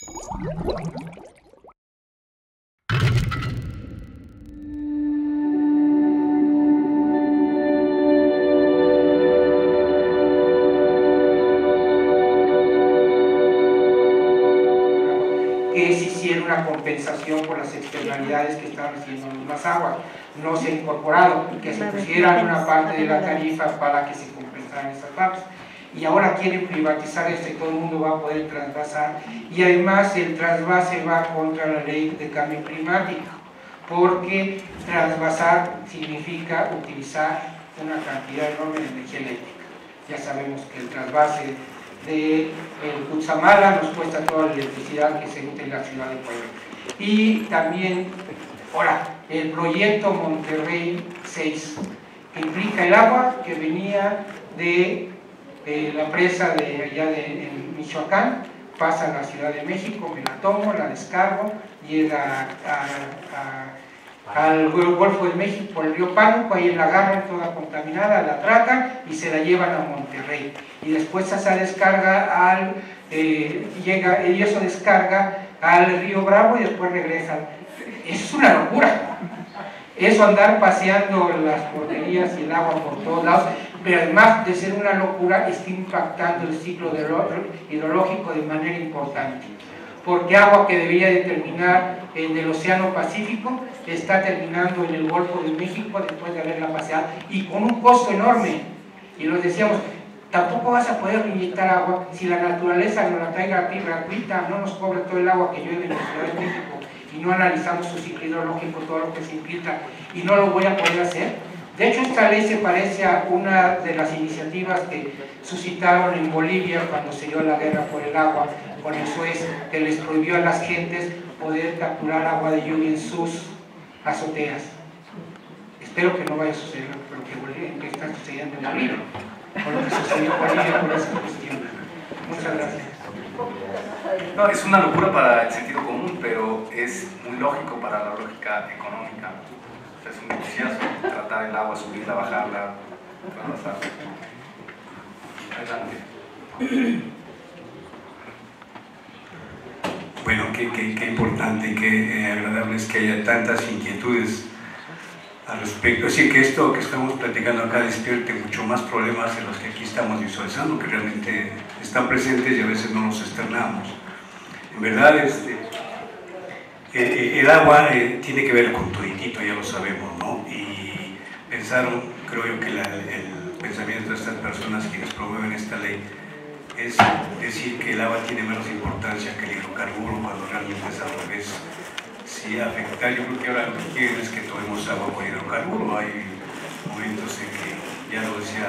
Que se hiciera una compensación por las externalidades que estaban haciendo las aguas. No se ha incorporado, que se pusiera una parte de la tarifa para que se compensaran esas partes. Y ahora quieren privatizar esto y todo el mundo va a poder trasvasar. Y además el trasvase va contra la ley de cambio climático, porque trasvasar significa utilizar una cantidad enorme de energía eléctrica. Ya sabemos que el trasvase de Cutzamala nos cuesta toda la electricidad que se usa en la ciudad de Puebla. Y también, ahora, el proyecto Monterrey 6, que implica el agua que venía de la presa de allá en Michoacán, pasa a la Ciudad de México, me la tomo, la descargo, llega al Golfo de México por el río Pánuco, ahí la agarran toda contaminada, la tratan y se la llevan a Monterrey. Y después esa descarga llega, y eso descarga al río Bravo y después regresa. Es una locura. Eso andar paseando las porterías y el agua por todos lados, pero además de ser una locura, está impactando el ciclo hidrológico de manera importante. Porque agua que debería de terminar en el Océano Pacífico está terminando en el Golfo de México después de haberla paseado y con un costo enorme. Y lo decíamos, tampoco vas a poder inyectar agua si la naturaleza nos la trae gratuita, no nos cobra todo el agua que llueve en la Ciudad de México y no analizamos su ciclo hidrológico, todo lo que se infiltra, y no lo voy a poder hacer. De hecho, esta ley se parece a una de las iniciativas que suscitaron en Bolivia cuando se dio la guerra por el agua con el Suez, que les prohibió a las gentes poder capturar agua de lluvia en sus azoteas. Espero que no vaya a suceder lo que está sucediendo en Bolivia, con lo que sucedió en Bolivia por esa cuestión. Muchas gracias. No, es una locura para el sentido común, pero es muy lógico para la lógica económica. O sea, es un entusiasmo tratar el agua, subirla, bajarla, trasvasarla. Adelante. Bueno, qué importante y qué agradable es que haya tantas inquietudes al respecto. Es decir, que esto que estamos platicando acá despierte mucho más problemas de los que aquí estamos visualizando, que realmente están presentes y a veces no los externamos. En verdad, el agua tiene que ver con toditito, ya lo sabemos, ¿no? Y pensaron, creo yo, que el pensamiento de estas personas quienes promueven esta ley es decir que el agua tiene menos importancia que el hidrocarburo, cuando realmente es al revés. Si afectar, yo creo que ahora lo que quieren es que tomemos agua con hidrocarburo. Hay momentos en que, ya lo decía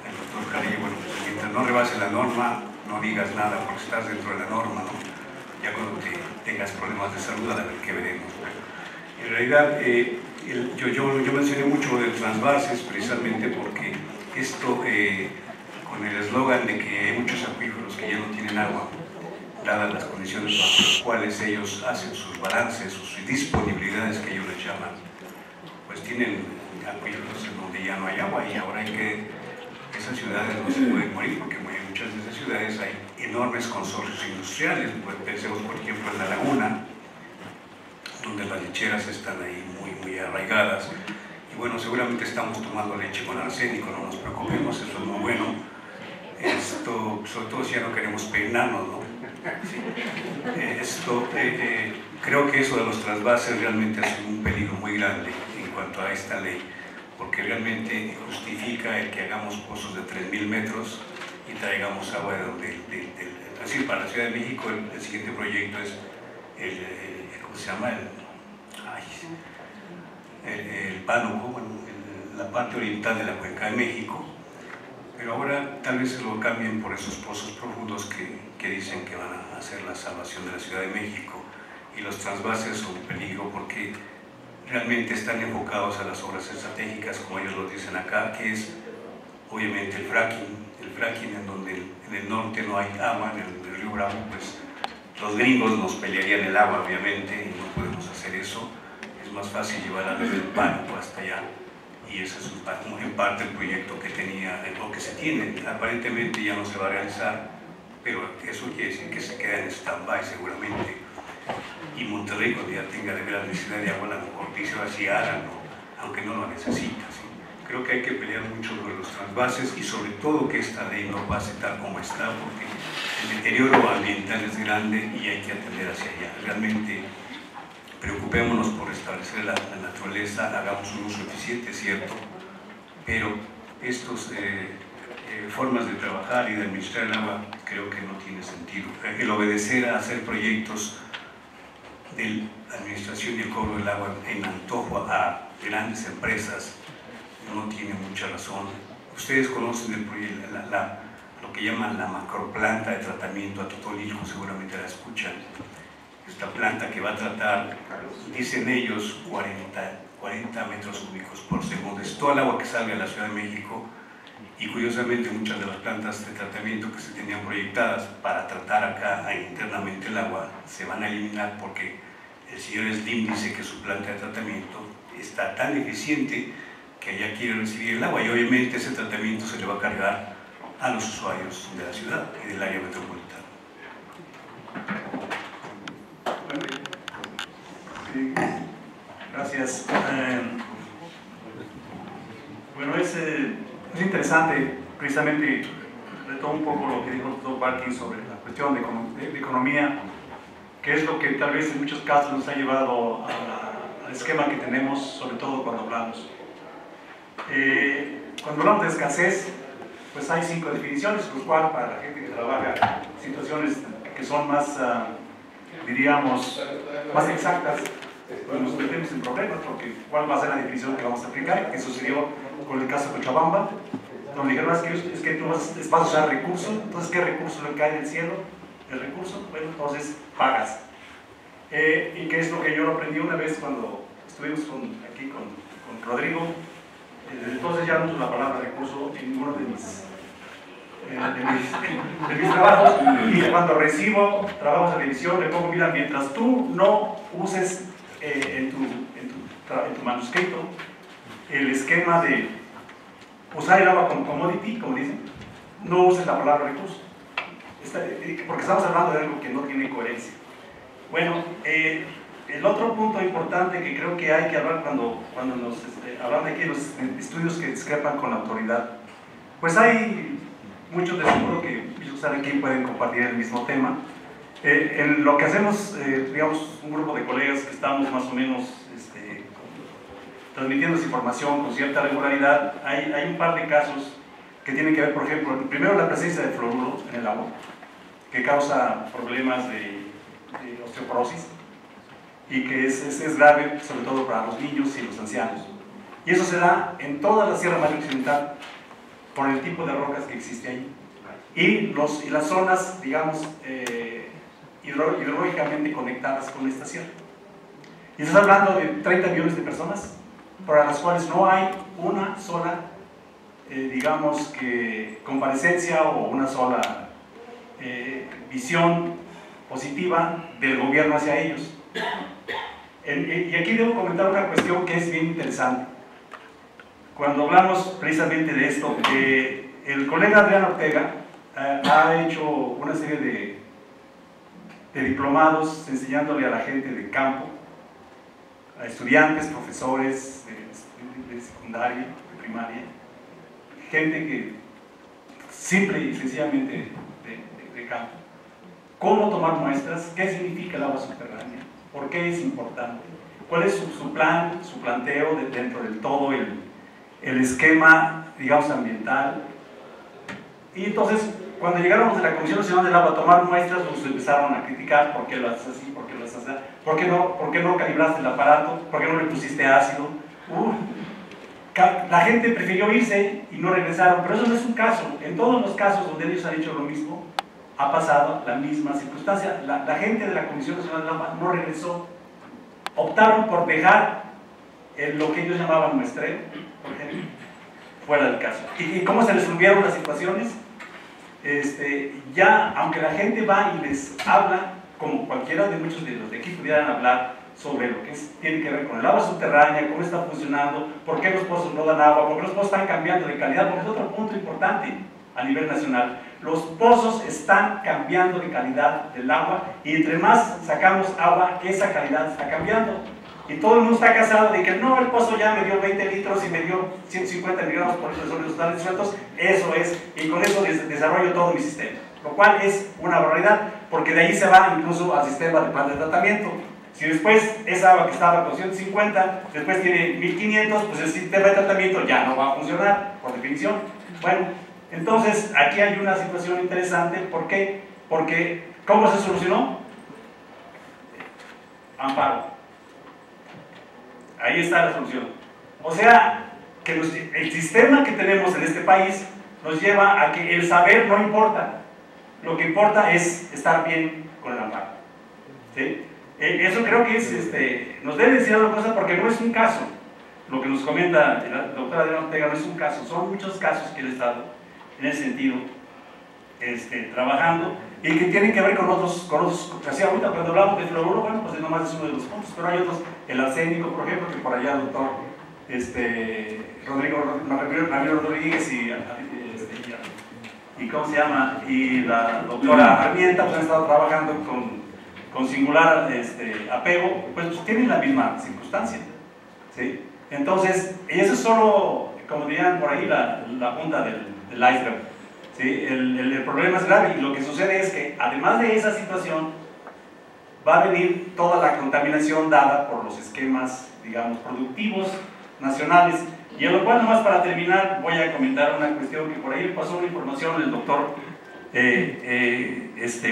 el doctor Carrillo, bueno, pues mientras no rebases la norma, no digas nada porque estás dentro de la norma, ¿no? Ya cuando tengas problemas de salud, a ver qué veremos. En realidad, yo mencioné mucho de trasvases precisamente porque esto, con el eslogan de que hay muchos acuíferos que ya no tienen agua, dadas las condiciones bajo las cuales ellos hacen sus balances, sus disponibilidades que ellos les llaman, pues tienen acuíferos en donde ya no hay agua y ahora hay que, esas ciudades no se pueden morir porque en muchas de esas ciudades hay enormes consorcios industriales. Pues pensemos por ejemplo en la laguna, donde las lecheras están ahí muy arraigadas y bueno, seguramente estamos tomando leche con arsénico, no nos preocupemos, eso es muy bueno. Esto, sobre todo si ya no queremos peinarnos, ¿no? Sí. Creo que eso de los trasvases realmente es un peligro muy grande en cuanto a esta ley, porque realmente justifica el que hagamos pozos de 3.000 metros y traigamos agua de donde, así para la Ciudad de México el siguiente proyecto es ¿cómo se llama? El Pánuco, bueno, la parte oriental de la Cuenca de México. Pero ahora tal vez se lo cambien por esos pozos profundos que dicen que van a hacer la salvación de la Ciudad de México. Y los trasvases son un peligro porque realmente están enfocados a las obras estratégicas, como ellos lo dicen acá, que es obviamente el fracking en donde en el norte no hay agua, en el río Bravo, pues los gringos nos pelearían el agua obviamente y no podemos hacer eso. Es más fácil llevar a desde el Pánuco hasta allá. Y ese es en parte el proyecto que tenía, o que se tiene. Aparentemente ya no se va a realizar pero eso quiere decir que se queda en stand-by seguramente. Y Monterrey, cuando ya tenga de veras necesidad de agua, a lo mejor dice así, háganlo, aunque no lo necesita, ¿sí? Creo que hay que pelear mucho sobre los trasvases y sobre todo que esta ley no pase tal como está, porque el deterioro ambiental es grande y hay que atender hacia allá. Realmente preocupémonos por restablecer la naturaleza, hagamos un uso eficiente, cierto, pero estas formas de trabajar y de administrar el agua creo que no tiene sentido. El obedecer a hacer proyectos de administración y el cobro del agua en antojo a grandes empresas no tiene mucha razón. Ustedes conocen lo que llaman la macroplanta de tratamiento a Totolilco, seguramente la escuchan. Esta planta que va a tratar, dicen ellos, 40 metros cúbicos por segundo. Es toda el agua que sale a la Ciudad de México, y curiosamente muchas de las plantas de tratamiento que se tenían proyectadas para tratar acá internamente el agua se van a eliminar porque el señor Slim dice que su planta de tratamiento está tan eficiente que allá quiere recibir el agua, y obviamente ese tratamiento se le va a cargar a los usuarios de la ciudad y del área metropolitana. Gracias. Bueno, es interesante, precisamente retomo un poco lo que dijo el doctor Barkin sobre la cuestión de economía, que es lo que tal vez en muchos casos nos ha llevado al esquema que tenemos, sobre todo cuando hablamos. Cuando hablamos de escasez, pues hay 5 definiciones, los cuales para la gente que trabaja situaciones que son más, diríamos, más exactas, pues nos metemos en problemas, porque ¿cuál va a ser la definición que vamos a aplicar? Que sucedió con el caso de Cochabamba, donde dijeron, es que tú vas a usar recursos, entonces ¿qué recurso le cae del cielo? El recurso, bueno, entonces pagas. Y que es lo que yo aprendí una vez cuando estuvimos aquí con Rodrigo. Entonces ya no uso la palabra recurso en ninguno de mis trabajos, y cuando recibo trabajos de revisión le pongo, mira, mientras tú no uses en tu manuscrito el esquema de usar el agua como commodity, como dicen, no uses la palabra recurso, porque estamos hablando de algo que no tiene coherencia. Bueno, el otro punto importante que creo que hay que hablar cuando nos hablan de aquí los estudios que discrepan con la autoridad, pues hay muchos de seguro que están aquí pueden compartir el mismo tema. En lo que hacemos, digamos, un grupo de colegas que estamos más o menos transmitiendo esa información con cierta regularidad, hay un par de casos que tienen que ver, por ejemplo, primero la presencia de fluoruro en el agua, que causa problemas de osteoporosis y que es grave, sobre todo para los niños y los ancianos. Y eso se da en toda la Sierra Madre Occidental por el tipo de rocas que existe ahí. Y las zonas, digamos, hidrológicamente conectadas con esta sierra. Y estás hablando de 30 millones de personas para las cuales no hay una sola, digamos, que comparecencia o una sola visión positiva del gobierno hacia ellos. Y aquí debo comentar una cuestión que es bien interesante. Cuando hablamos precisamente de esto, el colega Adrián Ortega ha hecho una serie de diplomados enseñándole a la gente de campo, a estudiantes, profesores de secundaria, de primaria, gente que simple y sencillamente de campo, cómo tomar muestras, qué significa el agua subterránea, por qué es importante, cuál es su plan, su planteo dentro del todo el esquema, digamos, ambiental. Y entonces, cuando llegaron de la Comisión Nacional del Agua a tomar muestras, pues empezaron a criticar por qué lo haces así, por qué lo haces así, por qué no calibraste el aparato, por qué no le pusiste ácido. La gente prefirió irse y no regresaron, pero eso no es un caso. En todos los casos donde ellos han hecho lo mismo, ha pasado la misma circunstancia. La gente de la Comisión Nacional del Agua no regresó. Optaron por dejar lo que ellos llamaban muestreo, por ejemplo, fuera del caso. ¿Y cómo se resolvieron las situaciones? Ya, aunque la gente va y les habla, como cualquiera de muchos de los de aquí pudieran hablar sobre lo que tiene que ver con el agua subterránea, cómo está funcionando, por qué los pozos no dan agua, por qué los pozos están cambiando de calidad, porque es otro punto importante a nivel nacional. los pozos están cambiando de calidad del agua y entre más sacamos agua, esa calidad está cambiando. Y todo el mundo está casado de que no, el pozo ya me dio 20 litros y me dio 150 miligramos por litro de sólidos totales sueltos, eso es, y con eso desarrollo todo mi sistema. Lo cual es una barbaridad, porque de ahí se va incluso al sistema de planta de tratamiento. Si después esa agua que estaba con 150, después tiene 1500, pues el sistema de tratamiento ya no va a funcionar, por definición. Bueno, entonces aquí hay una situación interesante. ¿Por qué? Porque, ¿cómo se solucionó? Amparo. Ahí está la solución. O sea, que el sistema que tenemos en este país nos lleva a que el saber no importa. Lo que importa es estar bien con el amparo. ¿Sí? Eso creo que es, nos debe decir una cosa, porque no es un caso. Lo que nos comenta la doctora Adriana Ortega no es un caso, son muchos casos que he estado en ese sentido trabajando y que tienen que ver con otros así ahorita cuando hablamos de fluoruro, bueno, pues nomás es uno de los puntos, pero hay otros, el arsénico, por ejemplo, que por allá el doctor Ramiro Rodríguez y ¿cómo se llama? Y la doctora Armienta pues han estado trabajando con singular apego, pues tienen la misma circunstancia, ¿sí? Entonces, y eso es solo, como dirían por ahí, la punta del iceberg. ¿Sí? El problema es grave y lo que sucede es que además de esa situación va a venir toda la contaminación dada por los esquemas, digamos, productivos nacionales, y a lo cual nomás para terminar voy a comentar una cuestión que por ahí pasó una información del doctor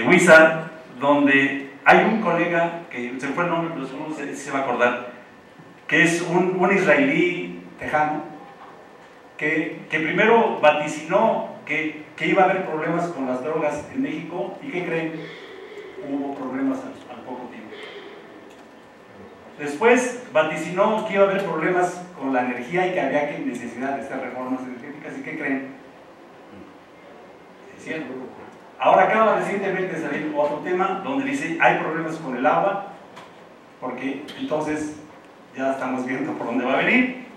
Huizar, donde hay un colega que se fue el nombre, pero uno se va a acordar, que es un israelí tejano que primero vaticinó que iba a haber problemas con las drogas en México, y ¿qué creen? Hubo problemas al poco tiempo. Después vaticinó que iba a haber problemas con la energía y que había necesidad de hacer reformas energéticas, ¿y qué creen? Se hicieron. Ahora acaba recientemente de salir otro tema donde dice hay problemas con el agua, porque entonces ya estamos viendo por dónde va a venir.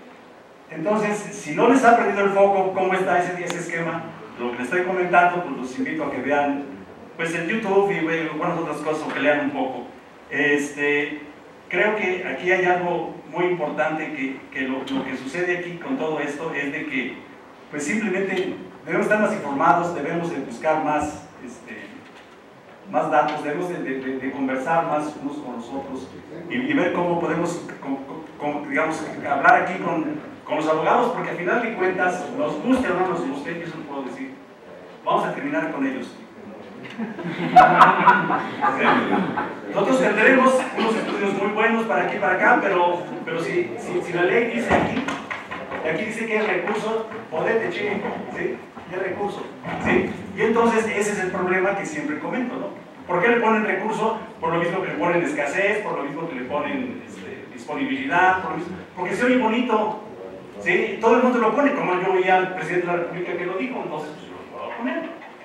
Entonces, si no les ha prendido el foco cómo está ese esquema, lo que les estoy comentando, pues los invito a que vean pues en YouTube y buenas otras cosas, o que lean un poco. Creo que aquí hay algo muy importante, que lo que sucede aquí con todo esto es de que pues simplemente debemos estar más informados, debemos de buscar más datos, debemos de conversar más unos con los otros y ver cómo podemos, digamos, hablar aquí con los abogados, porque al final de cuentas, nos guste o no nos guste, yo eso lo puedo decir, vamos a terminar con ellos. Nosotros tendremos unos estudios muy buenos para aquí y para acá, pero si la ley dice aquí dice que es recurso, podete, chico, ¿sí? Es recurso, ¿sí? Y entonces ese es el problema que siempre comento, ¿no? ¿Por qué le ponen recurso? Por lo mismo que le ponen escasez, por lo mismo que le ponen disponibilidad, porque se oye bonito, ¿sí? Todo el mundo lo pone, como yo oí al presidente de la República que lo dijo, entonces pues, yo lo puedo poner,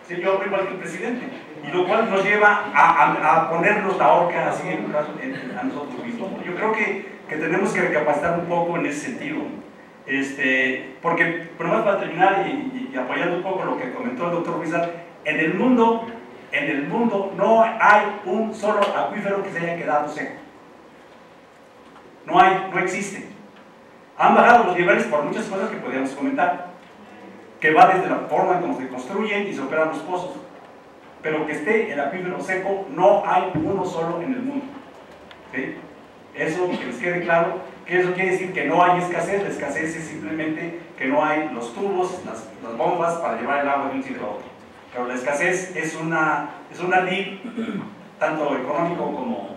¿sí? Yo hablo igual que el presidente, y lo cual nos lleva a ponernos la horca así a nosotros mismos. Yo creo que tenemos que recapacitar un poco en ese sentido, porque, pero más para terminar y apoyando un poco lo que comentó el doctor Huizar, en el mundo no hay un solo acuífero que se haya quedado seco. No existe. Han bajado los niveles por muchas cosas que podríamos comentar, que va desde la forma en cómo se construyen y se operan los pozos, pero que esté el acuífero seco, no hay uno solo en el mundo, ¿sí? Eso que les quede claro, que eso quiere decir que no hay escasez. La escasez es simplemente que no hay los tubos, las bombas para llevar el agua de un sitio a otro, pero la escasez es una ley tanto económico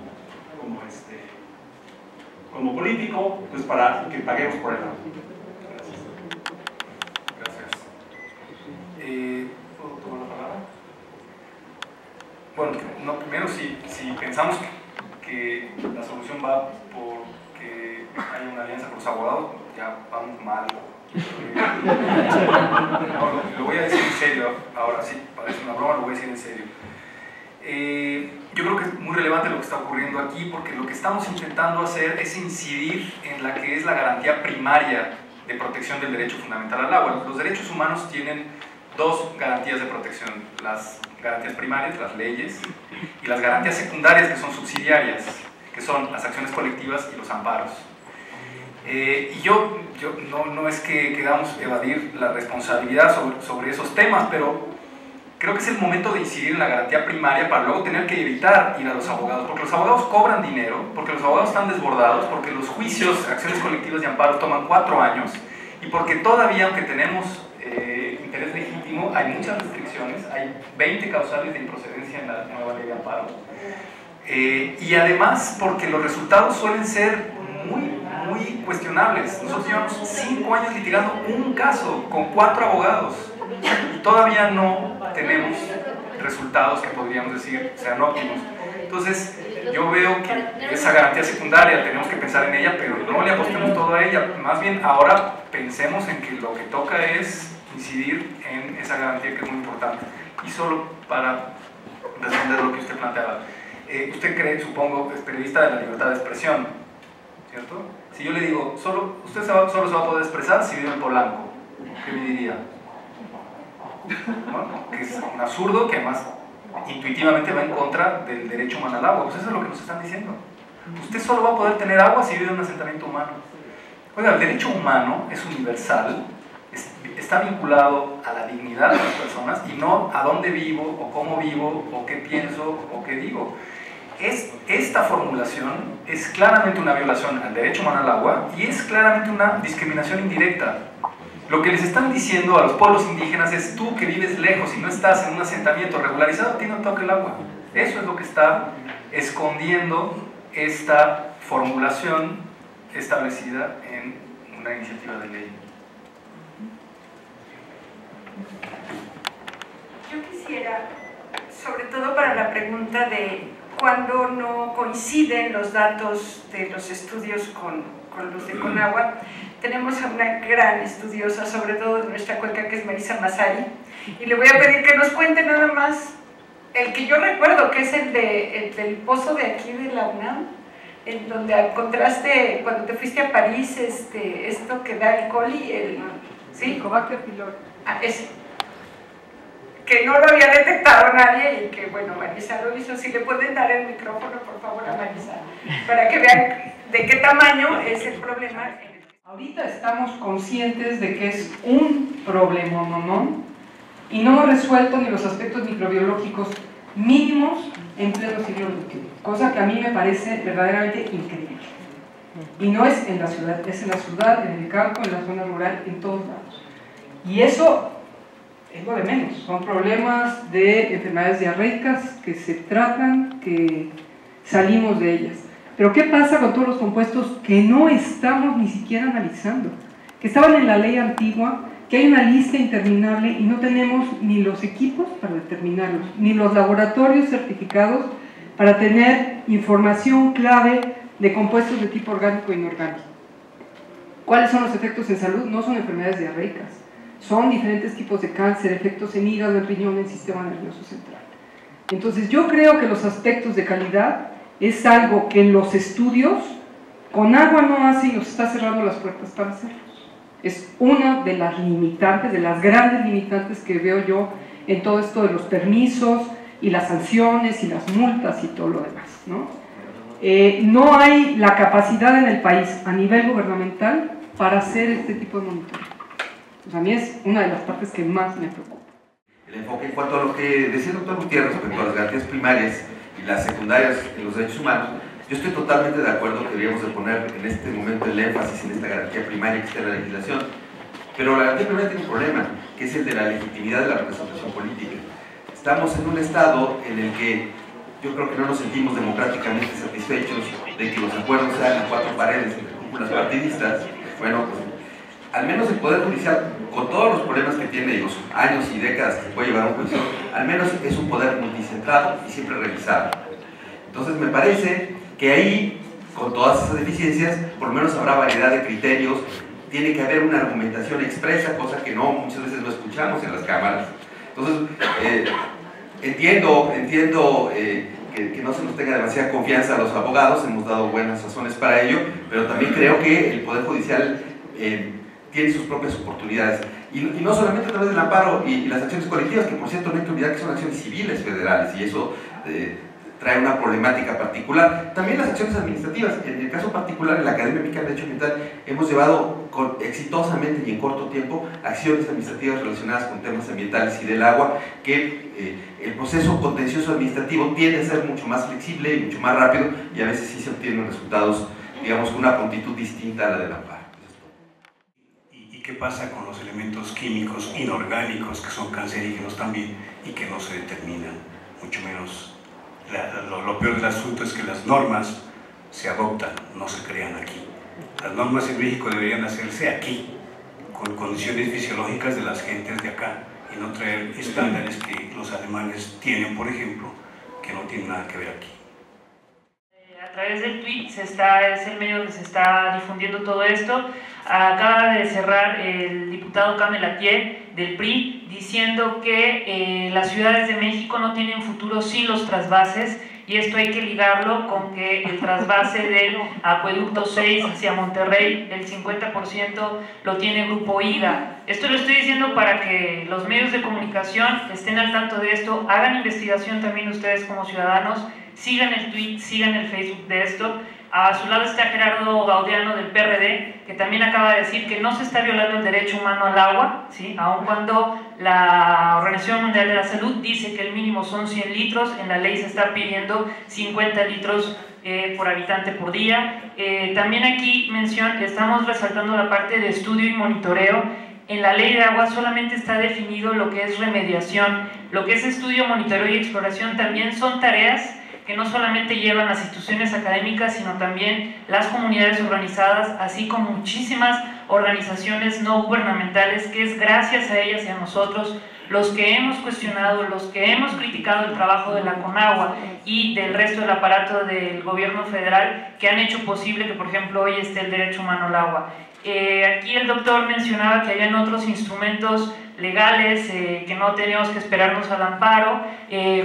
como político, pues para que paguemos por el agua. Gracias. ¿Puedo tomar la palabra? Bueno, no, primero si pensamos que la solución va por que hay una alianza con los abogados, ya vamos mal. No, lo voy a decir en serio, ahora sí, parece una broma, lo voy a decir en serio. Yo creo que es muy relevante lo que está ocurriendo aquí, porque lo que estamos intentando hacer es incidir en la que es la garantía primaria de protección del derecho fundamental al agua. Los derechos humanos tienen dos garantías de protección: las garantías primarias, las leyes, y las garantías secundarias, que son subsidiarias, que son las acciones colectivas y los amparos. Y no es que queramos evadir la responsabilidad sobre esos temas, pero creo que es el momento de incidir en la garantía primaria para luego tener que evitar ir a los abogados, porque los abogados cobran dinero, porque los abogados están desbordados, porque los juicios, acciones colectivas y amparos toman 4 años, y porque todavía, aunque tenemos interés legítimo, hay muchas restricciones, hay 20 causales de improcedencia en la nueva ley de amparo, y además porque los resultados suelen ser muy cuestionables. Nosotros llevamos 5 años litigando un caso con 4 abogados y todavía no tenemos resultados que podríamos decir sean óptimos. Entonces yo veo que esa garantía secundaria tenemos que pensar en ella, pero no le apostemos todo a ella. Más bien ahora pensemos en que lo que toca es incidir en esa garantía, que es muy importante. Y solo para responder lo que usted planteaba, usted cree, supongo, es periodista de la libertad de expresión, ¿cierto? Si yo le digo, usted solo se va a poder expresar si vive en Polanco, ¿qué me diría? Bueno, que es un absurdo, que además intuitivamente va en contra del derecho humano al agua. Pues eso es lo que nos están diciendo. Usted solo va a poder tener agua si vive en un asentamiento humano. Oiga, el derecho humano es universal, está vinculado a la dignidad de las personas y no a dónde vivo, o cómo vivo, o qué pienso, o qué digo. Esta formulación es claramente una violación al derecho humano al agua y es claramente una discriminación indirecta. Lo que les están diciendo a los pueblos indígenas es: tú que vives lejos y no estás en un asentamiento regularizado, a ti no te toca el agua. Eso es lo que está escondiendo esta formulación establecida en una iniciativa de ley. Yo quisiera, sobre todo para la pregunta de cuando no coinciden los datos de los estudios con los de Conagua, tenemos a una gran estudiosa, sobre todo de nuestra cuenca, que es Marisa Massari, y le voy a pedir que nos cuente nada más el que yo recuerdo, que es el del pozo de aquí de la UNAM, en donde encontraste, cuando te fuiste a París, esto que da el coli, ¿sí? Helicobacter pylori. Ah, ese. Que no lo había detectado nadie y que, bueno, Marisa lo hizo. Si le pueden dar el micrófono, por favor, a Marisa, para que vean de qué tamaño es el problema. Ahorita estamos conscientes de que es un problema, ¿no? Y no hemos resuelto ni los aspectos microbiológicos mínimos en pleno siglo XXI, cosa que a mí me parece verdaderamente increíble. Y no es en la ciudad, es en la ciudad, en el campo, en la zona rural, en todos lados. Y eso es lo de menos, son problemas de enfermedades diarreicas que se tratan, que salimos de ellas. Pero ¿qué pasa con todos los compuestos que no estamos ni siquiera analizando? Que estaban en la ley antigua, que hay una lista interminable y no tenemos ni los equipos para determinarlos, ni los laboratorios certificados para tener información clave de compuestos de tipo orgánico e inorgánico. ¿Cuáles son los efectos en salud? No son enfermedades diarreicas, son diferentes tipos de cáncer, efectos en hígado, en riñón, en sistema nervioso central. Entonces yo creo que los aspectos de calidad es algo que en los estudios Conagua no hace y nos está cerrando las puertas para hacerlos. Es una de las limitantes, de las grandes limitantes que veo yo en todo esto de los permisos y las sanciones y las multas y todo lo demás, ¿no? No hay la capacidad en el país a nivel gubernamental para hacer este tipo de monitoreo. Pues a mí es una de las partes que más me preocupa. El enfoque en cuanto a lo que decía el doctor Gutiérrez respecto a las garantías primarias y las secundarias en los derechos humanos, yo estoy totalmente de acuerdo que deberíamos de poner en este momento el énfasis en esta garantía primaria que está en la legislación, pero la garantía primaria tiene un problema, que es el de la legitimidad de la representación política. Estamos en un estado en el que yo creo que no nos sentimos democráticamente satisfechos de que los acuerdos sean a 4 paredes entre cúpulas partidistas. Bueno, pues al menos el Poder Judicial, con todos los problemas que tiene y los años y décadas que puede llevar a un juicio, al menos es un poder multicentrado y siempre revisado. Entonces me parece que ahí, con todas esas deficiencias, por lo menos habrá variedad de criterios, tiene que haber una argumentación expresa, cosa que no muchas veces no escuchamos en las cámaras. Entonces, entiendo que no se nos tenga demasiada confianza a los abogados, hemos dado buenas razones para ello, pero también creo que el Poder Judicial tiene sus propias oportunidades. Y no solamente a través del amparo y las acciones colectivas, que por cierto no hay que olvidar que son acciones civiles federales, y eso trae una problemática particular. También las acciones administrativas. En el caso particular, en la Academia Mexicana de Derecho Ambiental hemos llevado exitosamente y en corto tiempo acciones administrativas relacionadas con temas ambientales y del agua, que el proceso contencioso administrativo tiende a ser mucho más flexible y mucho más rápido, y a veces sí se obtienen resultados, digamos, con una prontitud distinta a la del amparo. ¿Y qué pasa con los elementos químicos inorgánicos que son cancerígenos también y que no se determinan, mucho menos? Lo peor del asunto es que las normas se adoptan, no se crean aquí. Las normas en México deberían hacerse aquí, con condiciones fisiológicas de las gentes de acá, y no traer estándares que los alemanes tienen, por ejemplo, que no tienen nada que ver aquí. A través del tweet es el medio que se está difundiendo todo esto. Acaba de cerrar el diputado Kamel Atié del PRI diciendo que las ciudades de México no tienen futuro sin los trasvases, y esto hay que ligarlo con que el trasvase del acueducto 6 hacia Monterrey, el 50% lo tiene Grupo IGA. Esto lo estoy diciendo para que los medios de comunicación estén al tanto de esto, hagan investigación también ustedes como ciudadanos, sigan el tweet, sigan el Facebook de esto. A su lado está Gerardo Gaudiano del PRD, que también acaba de decir que no se está violando el derecho humano al agua, ¿sí? Aun cuando la Organización Mundial de la Salud dice que el mínimo son 100 litros, en la ley se está pidiendo 50 litros por habitante por día. También aquí estamos resaltando la parte de estudio y monitoreo. En la ley de agua solamente está definido lo que es remediación. Lo que es estudio, monitoreo y exploración también son tareas que no solamente llevan las instituciones académicas, sino también las comunidades organizadas, así como muchísimas organizaciones no gubernamentales, que es gracias a ellas y a nosotros los que hemos cuestionado, los que hemos criticado el trabajo de la CONAGUA y del resto del aparato del gobierno federal, que han hecho posible que, por ejemplo, hoy esté el derecho humano al agua. Aquí el doctor mencionaba que habían otros instrumentos legales, que no teníamos que esperarnos al amparo.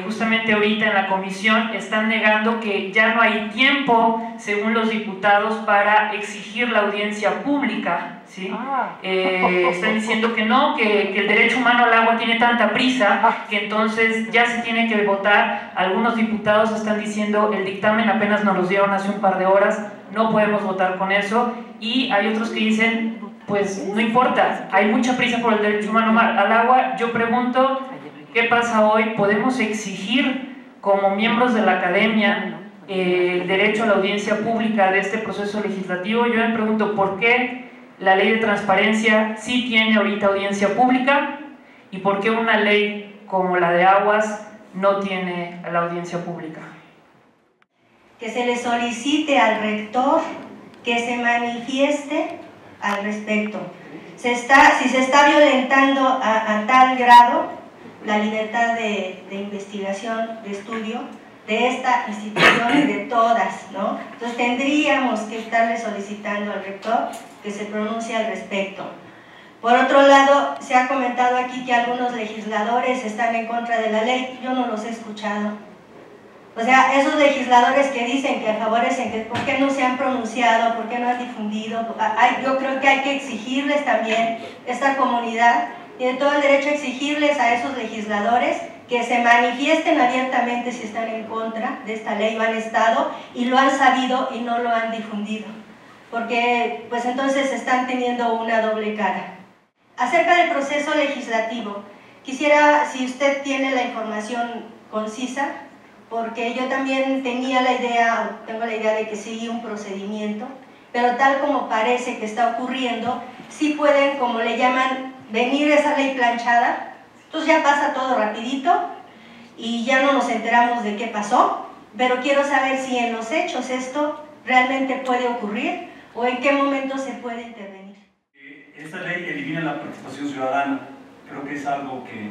Justamente ahorita en la comisión están negando que ya no hay tiempo, según los diputados, para exigir la audiencia pública, ¿sí? Están diciendo que no, que el derecho humano al agua tiene tanta prisa que entonces ya se tiene que votar. Algunos diputados están diciendo el dictamen apenas nos los dieron hace un par de horas, no podemos votar con eso, y hay otros que dicen pues no importa, hay mucha prisa por el derecho humano al agua. Yo pregunto, ¿qué pasa hoy? ¿Podemos exigir como miembros de la academia el derecho a la audiencia pública de este proceso legislativo? Yo me pregunto, ¿por qué la ley de transparencia sí tiene ahorita audiencia pública? ¿Y por qué una ley como la de aguas no tiene la audiencia pública? Que se le solicite al rector que se manifieste al respecto. Si se está violentando a tal grado la libertad de investigación, de estudio de esta institución y de todas, ¿no? Entonces tendríamos que estarle solicitando al rector que se pronuncie al respecto. Por otro lado, se ha comentado aquí que algunos legisladores están en contra de la ley. Yo no los he escuchado. O sea, esos legisladores que dicen que favorecen, que ¿por qué no se han pronunciado? ¿Por qué no han difundido? Yo creo que hay que exigirles también, esta comunidad tiene todo el derecho a exigirles a esos legisladores que se manifiesten abiertamente si están en contra de esta ley o han estado y lo han sabido y no lo han difundido. Porque pues entonces están teniendo una doble cara. Acerca del proceso legislativo, quisiera, si usted tiene la información concisa, porque yo también tengo la idea de que sigue un procedimiento, pero tal como parece que está ocurriendo, sí pueden, como le llaman, venir esa ley planchada, entonces ya pasa todo rapidito y ya no nos enteramos de qué pasó, pero quiero saber si en los hechos esto realmente puede ocurrir o en qué momento se puede intervenir. Esta ley elimina la participación ciudadana, creo que es algo que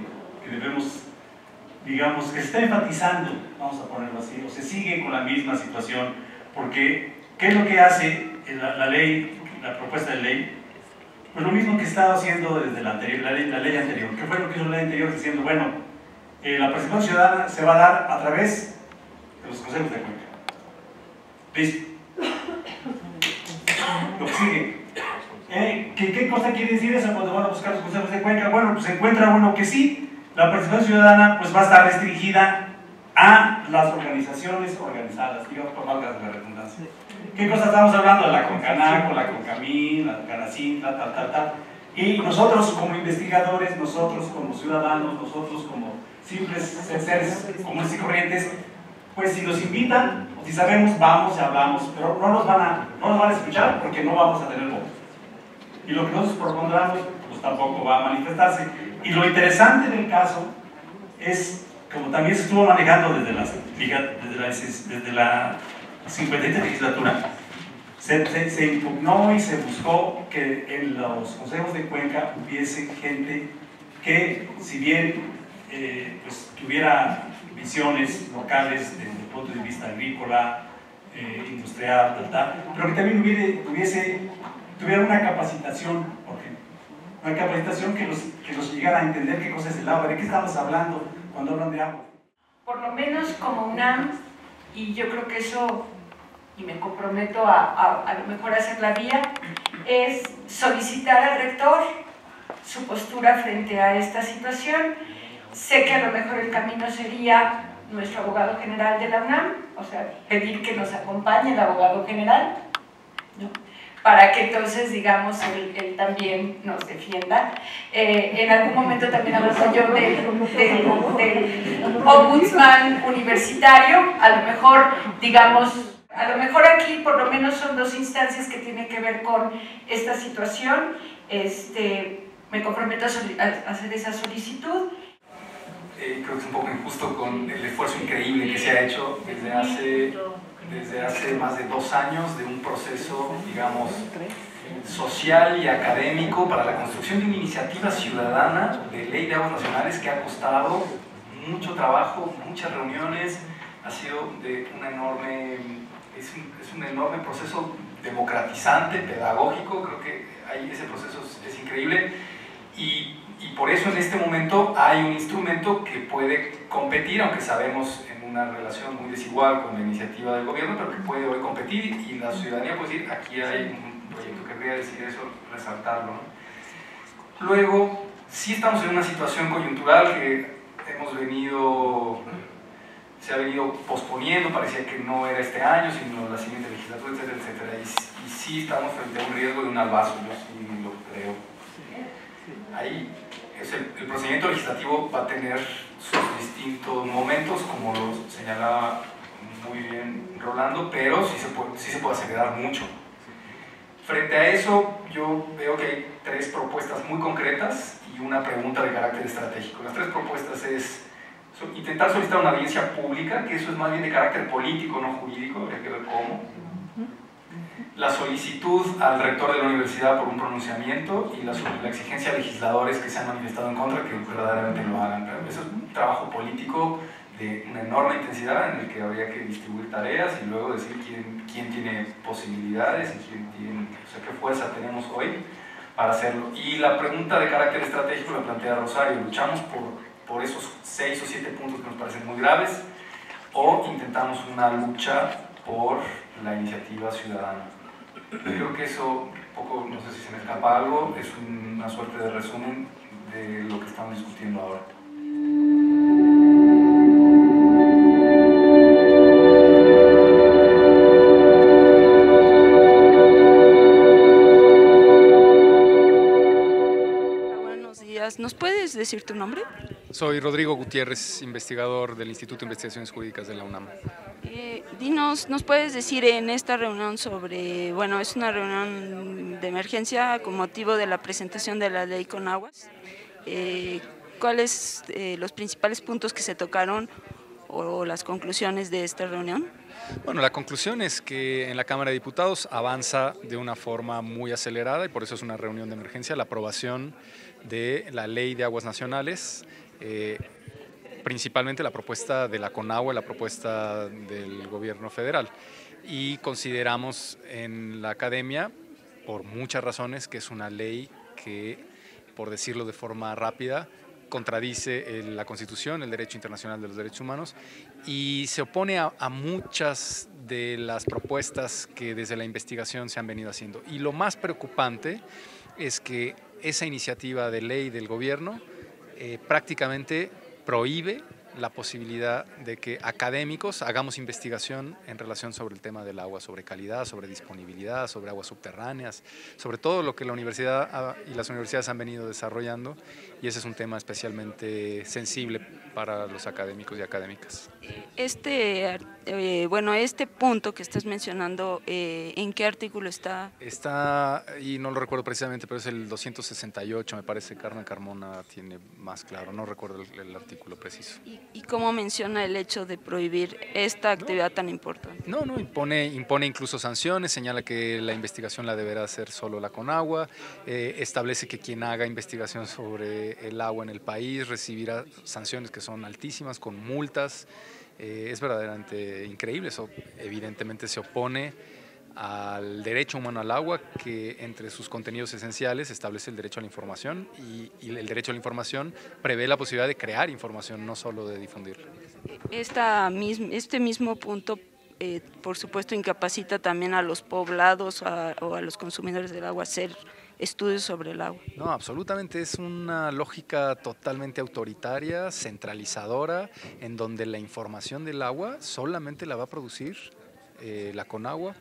debemos, digamos, que se está enfatizando, vamos a ponerlo así, o se sigue con la misma situación, porque ¿qué es lo que hace la ley, la propuesta de ley? Pues lo mismo que estaba haciendo desde la ley anterior. ¿Qué fue lo que hizo la ley anterior? Diciendo, bueno, la participación ciudadana se va a dar a través de los consejos de cuenca. ¿Listo? Lo que sigue, que ¿Qué cosa quiere decir eso cuando van a buscar los consejos de Cuenca? Bueno, pues se encuentra uno que sí, la participación ciudadana pues va a estar restringida a las organizaciones organizadas, digamos, por valga la redundancia. ¿Qué cosa estamos hablando? De la CONCANACO, la CONCAMIN, la CANACINTLA, tal. Y nosotros como investigadores, nosotros como ciudadanos, nosotros como simples seres comunes y corrientes, pues si nos invitan, o si sabemos, vamos y hablamos, pero no nos van a escuchar porque no vamos a tener voz. Y lo que nosotros propondremos, pues tampoco va a manifestarse. Y lo interesante del caso es, como también se estuvo manejando desde la 50ª legislatura, se impugnó y se buscó que en los consejos de Cuenca hubiese gente que, si bien pues, tuviera visiones locales desde el punto de vista agrícola, industrial, pero que también tuviera una capacitación, una capacitación que nos llegara a entender qué cosa es el agua, de qué estamos hablando cuando hablan de agua. Por lo menos como UNAM, y yo creo que eso, y me comprometo a lo mejor a hacer la vía, es solicitar al rector su postura frente a esta situación. Sé que a lo mejor el camino sería nuestro abogado general de la UNAM, o sea, pedir que nos acompañe el abogado general, ¿no? Para que entonces, digamos, él también nos defienda. En algún momento también hablaba yo del ombudsman universitario, a lo mejor, digamos, a lo mejor aquí por lo menos son dos instancias que tienen que ver con esta situación. Me comprometo a hacer esa solicitud. Creo que es un poco injusto con el esfuerzo increíble que se ha hecho desde hace más de 2 años de un proceso, digamos, social y académico para la construcción de una iniciativa ciudadana de ley de aguas nacionales que ha costado mucho trabajo, muchas reuniones, ha sido de un enorme proceso democratizante, pedagógico. Creo que ahí ese proceso es increíble y por eso en este momento hay un instrumento que puede competir, aunque sabemos en una relación muy desigual con la iniciativa del gobierno, pero que puede hoy competir y la ciudadanía puede decir, aquí hay un proyecto, querría decir eso, resaltarlo, ¿no? Luego, sí estamos en una situación coyuntural que se ha venido posponiendo, parecía que no era este año, sino la siguiente legislatura, etcétera, etcétera, y sí estamos frente a un riesgo de un albazo, yo sí lo creo. Ahí el procedimiento legislativo va a tener sus distintos momentos, como lo señalaba muy bien Rolando, pero sí se puede acelerar mucho. Frente a eso, yo veo que hay 3 propuestas muy concretas y una pregunta de carácter estratégico. Las 3 propuestas es intentar solicitar una audiencia pública, que eso es más bien de carácter político, no jurídico, habría que ver cómo. La solicitud al rector de la universidad por un pronunciamiento y la exigencia a legisladores que se han manifestado en contra que verdaderamente lo hagan. Pero eso es un trabajo político de una enorme intensidad en el que habría que distribuir tareas y luego decir quién tiene posibilidades y qué fuerza tenemos hoy para hacerlo. Y la pregunta de carácter estratégico la plantea Rosario: ¿luchamos por esos 6 o 7 puntos que nos parecen muy graves o intentamos una lucha por la iniciativa ciudadana? Creo que eso, un poco, no sé si se me escapa algo, es una suerte de resumen de lo que estamos discutiendo ahora. Buenos días, ¿nos puedes decir tu nombre? Soy Rodrigo Gutiérrez, investigador del Instituto de Investigaciones Jurídicas de la UNAM. ¿Nos puedes decir en esta reunión sobre, bueno, es una reunión de emergencia con motivo de la presentación de la ley con aguas, cuáles los principales puntos que se tocaron o las conclusiones de esta reunión? Bueno, la conclusión es que en la Cámara de Diputados avanza de una forma muy acelerada y por eso es una reunión de emergencia la aprobación de la Ley de Aguas Nacionales, principalmente la propuesta de la CONAGUA, la propuesta del gobierno federal. Y consideramos en la academia, por muchas razones, que es una ley que, por decirlo de forma rápida, contradice la Constitución, el derecho internacional de los derechos humanos y se opone a muchas de las propuestas que desde la investigación se han venido haciendo. Y lo más preocupante es que esa iniciativa de ley del gobierno prácticamente prohíbe la posibilidad de que académicos hagamos investigación en relación sobre el tema del agua, sobre calidad, sobre disponibilidad, sobre aguas subterráneas, sobre todo lo que la universidad y las universidades han venido desarrollando, y ese es un tema especialmente sensible para los académicos y académicas. Este punto que estás mencionando, ¿en qué artículo está? Está, y no lo recuerdo precisamente, pero es el 268, me parece. Carmen Carmona tiene más claro, no recuerdo el artículo preciso. ¿Y cómo menciona el hecho de prohibir esta actividad tan importante? No, impone incluso sanciones, señala que la investigación la deberá hacer solo la CONAGUA, establece que quien haga investigación sobre el agua en el país recibirá sanciones que son altísimas, con multas. Es verdaderamente increíble, eso evidentemente se opone al derecho humano al agua, que entre sus contenidos esenciales establece el derecho a la información, y el derecho a la información prevé la posibilidad de crear información, no solo de difundirla. Este mismo punto, por supuesto, incapacita también a los poblados o a los consumidores del agua a hacer estudios sobre el agua. No, absolutamente, es una lógica totalmente autoritaria, centralizadora, en donde la información del agua solamente la va a producir la CONAGUA,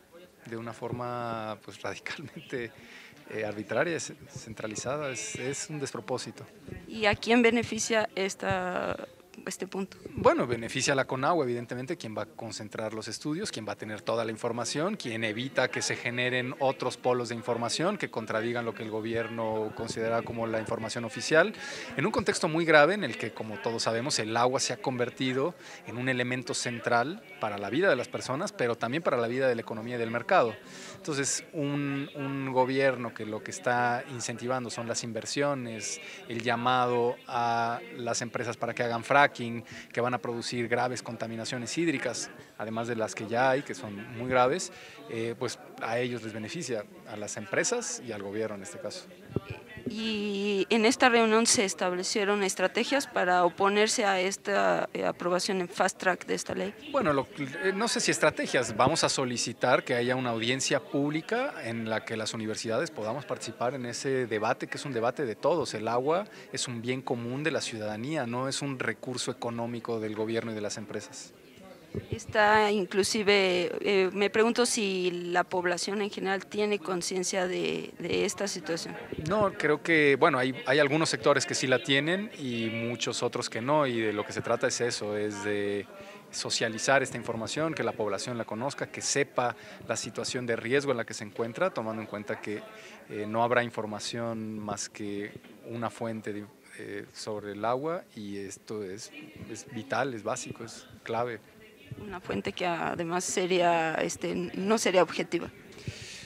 de una forma pues radicalmente arbitraria, centralizada. Es un despropósito. ¿Y a quién beneficia este punto? Bueno, beneficia a la CONAGUA, evidentemente, quien va a concentrar los estudios, quien va a tener toda la información, quien evita que se generen otros polos de información que contradigan lo que el gobierno considera como la información oficial, en un contexto muy grave en el que, como todos sabemos, el agua se ha convertido en un elemento central para la vida de las personas, pero también para la vida de la economía y del mercado. Entonces, un gobierno que lo que está incentivando son las inversiones, el llamado a las empresas para que hagan fracking, que van a producir graves contaminaciones hídricas, además de las que ya hay, que son muy graves, pues a ellos les beneficia, a las empresas y al gobierno en este caso. Y en esta reunión se establecieron estrategias para oponerse a esta aprobación en fast track de esta ley. Bueno, no sé si estrategias, vamos a solicitar que haya una audiencia pública en la que las universidades podamos participar en ese debate, que es un debate de todos. El agua es un bien común de la ciudadanía, no es un recurso económico del gobierno y de las empresas. Está inclusive, me pregunto si la población en general tiene conciencia de esta situación. No, creo que, bueno, hay algunos sectores que sí la tienen y muchos otros que no, y de lo que se trata es eso, es de socializar esta información, que la población la conozca, que sepa la situación de riesgo en la que se encuentra, tomando en cuenta que no habrá información más que una fuente sobre el agua, y esto es vital, es básico, es clave. Una fuente que además no sería objetiva.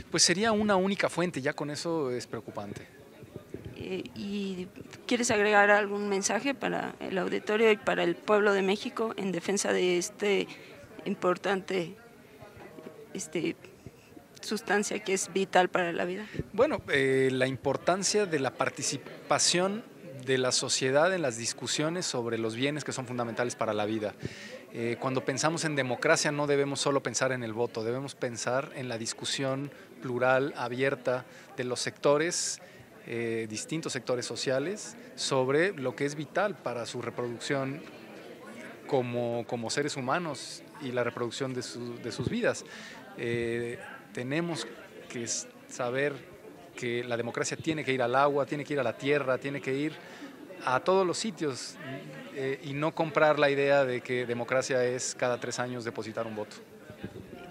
Pues sería una única fuente, ya con eso es preocupante. ¿Y quieres agregar algún mensaje para el auditorio y para el pueblo de México en defensa de este importante sustancia que es vital para la vida? Bueno, la importancia de la participación de la sociedad en las discusiones sobre los bienes que son fundamentales para la vida. Cuando pensamos en democracia no debemos solo pensar en el voto, debemos pensar en la discusión plural, abierta de los sectores, distintos sectores sociales, sobre lo que es vital para su reproducción como seres humanos y la reproducción de sus vidas. Tenemos que saber que la democracia tiene que ir al agua, tiene que ir a la tierra, tiene que ir a todos los sitios, y no comprar la idea de que democracia es cada 3 años depositar un voto.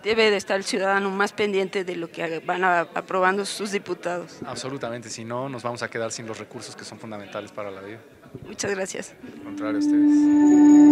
Debe de estar el ciudadano más pendiente de lo que van aprobando sus diputados. Absolutamente, si no nos vamos a quedar sin los recursos que son fundamentales para la vida. Muchas gracias. Al contrario, a ustedes.